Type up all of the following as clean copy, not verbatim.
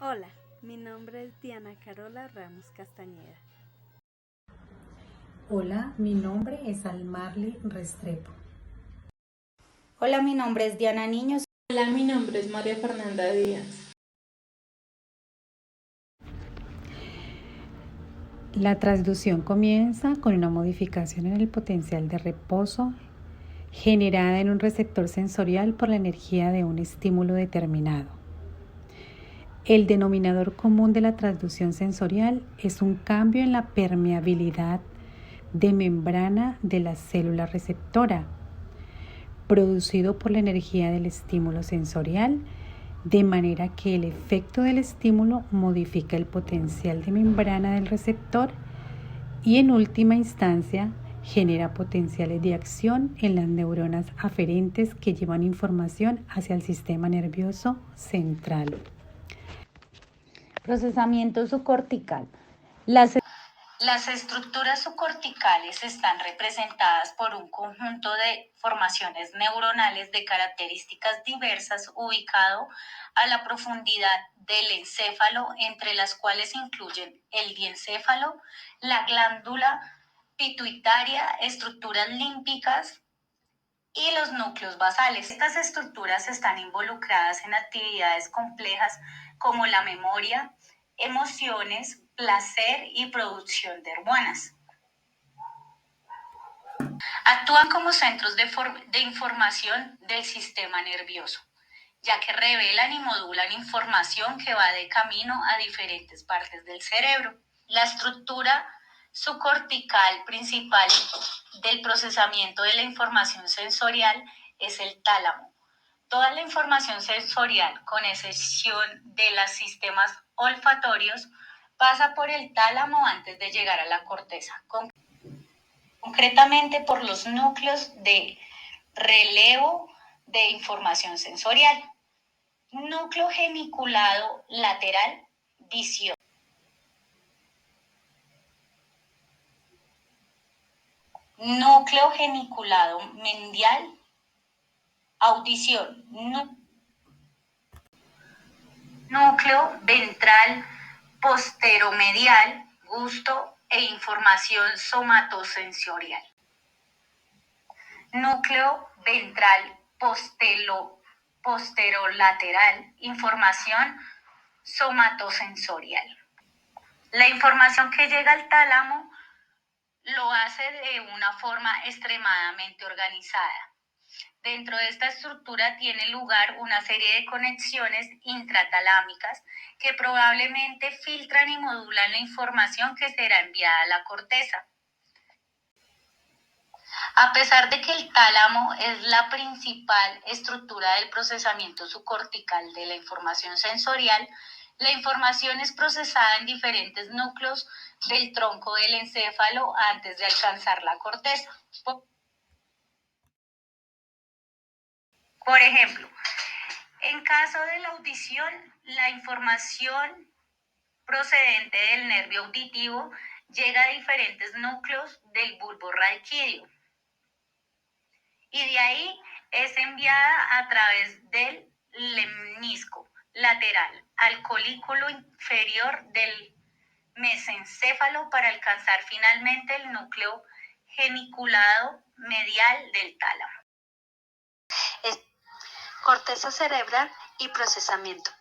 Hola, mi nombre es Diana Carola Ramos Castañeda. Hola, mi nombre es Almarly Restrepo. Hola, mi nombre es Diana Niños. Hola, mi nombre es María Fernanda Díaz. La transducción comienza con una modificación en el potencial de reposo generada en un receptor sensorial por la energía de un estímulo determinado. El denominador común de la transducción sensorial es un cambio en la permeabilidad de membrana de la célula receptora, producido por la energía del estímulo sensorial, de manera que el efecto del estímulo modifica el potencial de membrana del receptor y en última instancia genera potenciales de acción en las neuronas aferentes que llevan información hacia el sistema nervioso central. Procesamiento subcortical. Las estructuras subcorticales están representadas por un conjunto de formaciones neuronales de características diversas ubicado a la profundidad del encéfalo, entre las cuales incluyen el diencéfalo, la glándula pituitaria, estructuras límbicas y los núcleos basales. Estas estructuras están involucradas en actividades complejas como la memoria, emociones, placer y producción de hormonas. Actúan como centros de información del sistema nervioso, ya que revelan y modulan información que va de camino a diferentes partes del cerebro. La estructura subcortical principal del procesamiento de la información sensorial es el tálamo. Toda la información sensorial, con excepción de los sistemas olfatorios, pasa por el tálamo antes de llegar a la corteza, concretamente por los núcleos de relevo de información sensorial. Núcleo geniculado lateral, visión. Núcleo geniculado medial, audición. Núcleo ventral posteromedial, gusto e información somatosensorial. Núcleo ventral posterolateral, información somatosensorial. La información que llega al tálamo lo hace de una forma extremadamente organizada. Dentro de esta estructura tiene lugar una serie de conexiones intratalámicas que probablemente filtran y modulan la información que será enviada a la corteza. A pesar de que el tálamo es la principal estructura del procesamiento subcortical de la información sensorial, la información es procesada en diferentes núcleos del tronco del encéfalo antes de alcanzar la corteza. Por ejemplo, en caso de la audición, la información procedente del nervio auditivo llega a diferentes núcleos del bulbo raquídeo y de ahí es enviada a través del lemnisco lateral al colículo inferior del mesencéfalo para alcanzar finalmente el núcleo geniculado medial del tálamo. Corteza cerebral y procesamiento.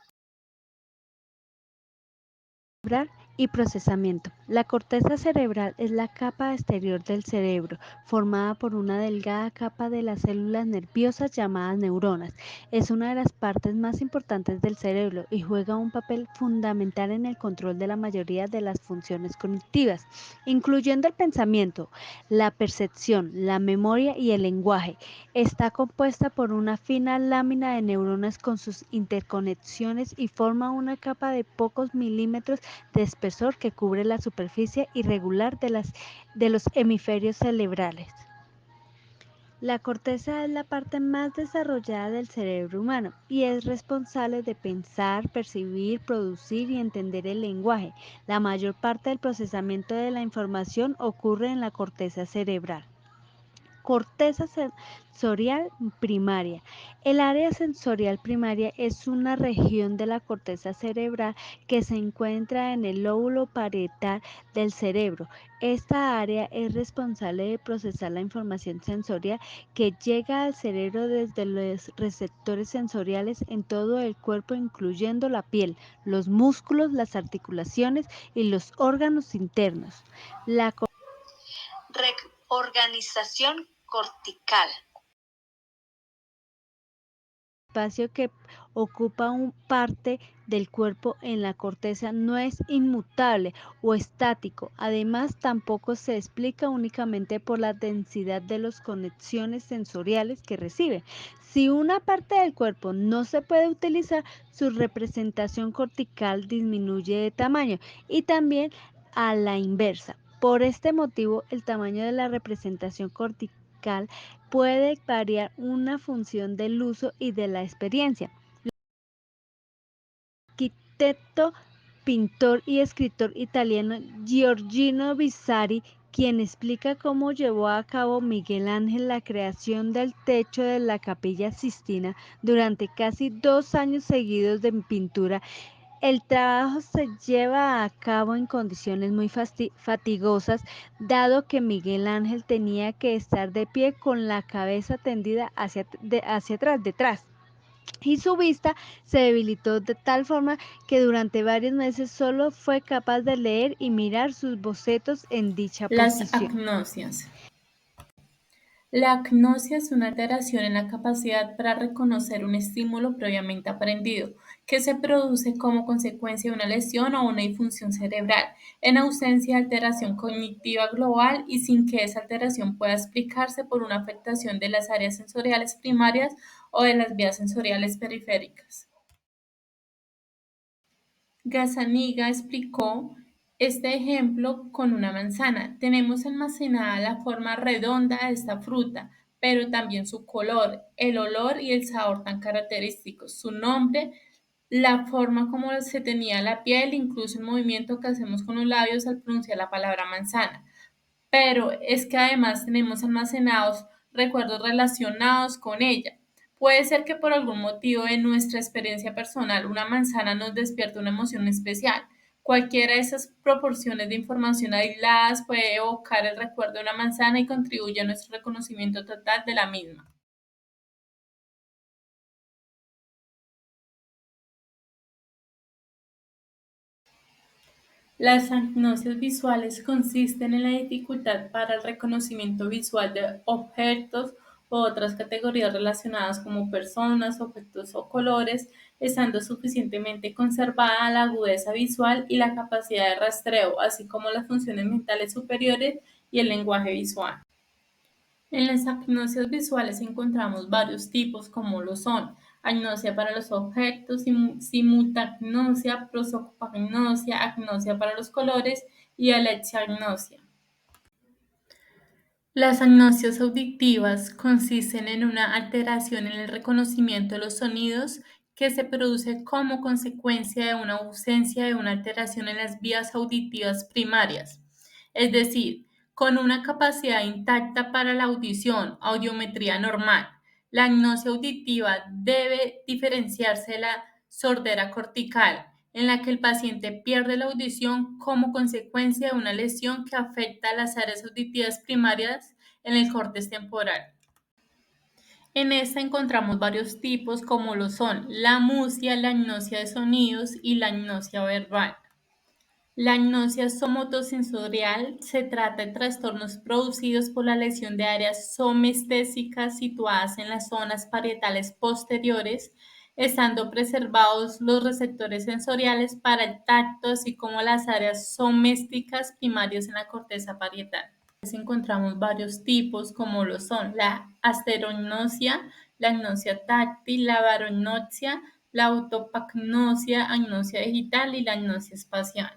Y procesamiento. La corteza cerebral es la capa exterior del cerebro, formada por una delgada capa de las células nerviosas llamadas neuronas. Es una de las partes más importantes del cerebro y juega un papel fundamental en el control de la mayoría de las funciones cognitivas, incluyendo el pensamiento, la percepción, la memoria y el lenguaje. Está compuesta por una fina lámina de neuronas con sus interconexiones y forma una capa de pocos milímetros de espesor que cubre la superficie irregular de los hemisferios cerebrales. La corteza es la parte más desarrollada del cerebro humano y es responsable de pensar, percibir, producir y entender el lenguaje. La mayor parte del procesamiento de la información ocurre en la corteza cerebral. corteza sensorial primaria. El área sensorial primaria es una región de la corteza cerebral que se encuentra en el lóbulo parietal del cerebro. Esta área es responsable de procesar la información sensorial que llega al cerebro desde los receptores sensoriales en todo el cuerpo, incluyendo la piel, los músculos, las articulaciones y los órganos internos. La Reorganización cortical. espacio que ocupa un parte del cuerpo en la corteza no es inmutable o estático. Además, tampoco se explica únicamente por la densidad de las conexiones sensoriales que recibe. Si una parte del cuerpo no se puede utilizar, su representación cortical disminuye de tamaño y también a la inversa. Por este motivo, el tamaño de la representación cortical puede variar una función del uso y de la experiencia. El arquitecto, pintor y escritor italiano Giorgio Vasari, quien explica cómo llevó a cabo Miguel Ángel la creación del techo de la Capilla Sistina durante casi 2 años seguidos de pintura. El trabajo se lleva a cabo en condiciones muy fatigosas, dado que Miguel Ángel tenía que estar de pie con la cabeza tendida hacia atrás, detrás, y su vista se debilitó de tal forma que durante varios meses solo fue capaz de leer y mirar sus bocetos en dicha Las posición. agnosias. La agnosia es una alteración en la capacidad para reconocer un estímulo previamente aprendido, que se produce como consecuencia de una lesión o una disfunción cerebral, en ausencia de alteración cognitiva global y sin que esa alteración pueda explicarse por una afectación de las áreas sensoriales primarias o de las vías sensoriales periféricas. Gazzaniga explicó este ejemplo con una manzana. Tenemos almacenada la forma redonda de esta fruta, pero también su color, el olor y el sabor tan característicos, su nombre, la forma como se tenía la piel, incluso el movimiento que hacemos con los labios al pronunciar la palabra manzana. Pero es que además tenemos almacenados recuerdos relacionados con ella. Puede ser que por algún motivo en nuestra experiencia personal una manzana nos despierte una emoción especial. Cualquiera de esas proporciones de información aisladas puede evocar el recuerdo de una manzana y contribuye a nuestro reconocimiento total de la misma. Las agnosias visuales consisten en la dificultad para el reconocimiento visual de objetos u otras categorías relacionadas como personas, objetos o colores, estando suficientemente conservada la agudeza visual y la capacidad de rastreo, así como las funciones mentales superiores y el lenguaje visual. En las agnosias visuales encontramos varios tipos como lo son agnosia para los objetos, simultagnosia, prosopagnosia, agnosia para los colores y alexiagnosia. Las agnosias auditivas consisten en una alteración en el reconocimiento de los sonidos que se produce como consecuencia de una ausencia de una alteración en las vías auditivas primarias, es decir, con una capacidad intacta para la audición, audiometría normal. La agnosia auditiva debe diferenciarse de la sordera cortical, en la que el paciente pierde la audición como consecuencia de una lesión que afecta a las áreas auditivas primarias en el córtex temporal. En esta encontramos varios tipos como lo son la amusia, la agnosia de sonidos y la agnosia verbal. La agnosia somotosensorial se trata de trastornos producidos por la lesión de áreas somestésicas situadas en las zonas parietales posteriores, estando preservados los receptores sensoriales para el tacto, así como las áreas somésticas primarias en la corteza parietal. Encontramos varios tipos como lo son la asterognosia, la agnosia táctil, la barognopsia, la autopagnosia, agnosia digital y la agnosia espacial.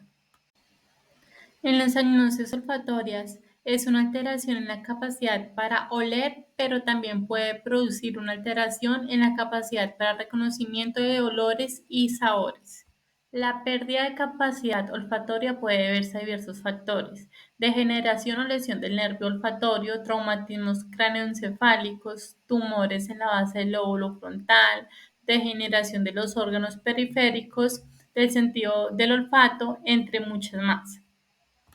En las agnosias olfatorias es una alteración en la capacidad para oler, pero también puede producir una alteración en la capacidad para reconocimiento de olores y sabores. La pérdida de capacidad olfatoria puede deberse a diversos factores: degeneración o lesión del nervio olfatorio, traumatismos cráneoencefálicos, tumores en la base del lóbulo frontal, degeneración de los órganos periféricos del sentido del olfato, entre muchas más.